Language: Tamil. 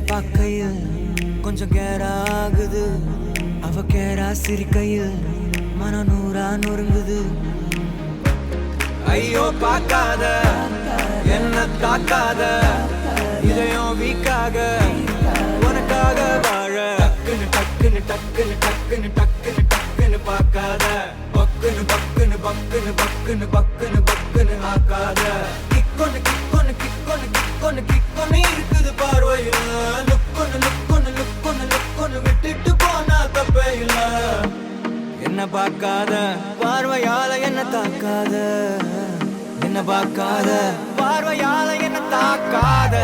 பார்க்கையில் கொஞ்சம் கேராகுது. அவ கேரா சிரிக்கையில் மனம் நூறா நொறுங்குது. ஐயோ பார்க்காத என்ன தாக்காத, இதயம் வீக்காக உனக்காக வாழ. டக்குன்னு டக்குன்னு டக்குன்னு டக்குன்னு டக்குன்னு டக்குன்னு பார்க்காத, பக்குன்னு பக்குன்னு பக்குன்னு பக்குன்னு பக்குன்னு பக்குன்னு ஆக்காத. கிக்கொன்னு கிக்கொன்னு கிக்கொன்னு கிக்கொன்னு கிக்கொன்னு இருக்குது பார்வையில். லுக்கொன்னு லுக்கொன்னு லுக்கொன்னு லுக்கொன்னு விட்டுட்டு போனா தப்பே இல்ல. என்ன பார்க்காத பார்வையால என்ன தாக்காத, என்ன பார்க்காத பார்வையால என்ன தாக்காத.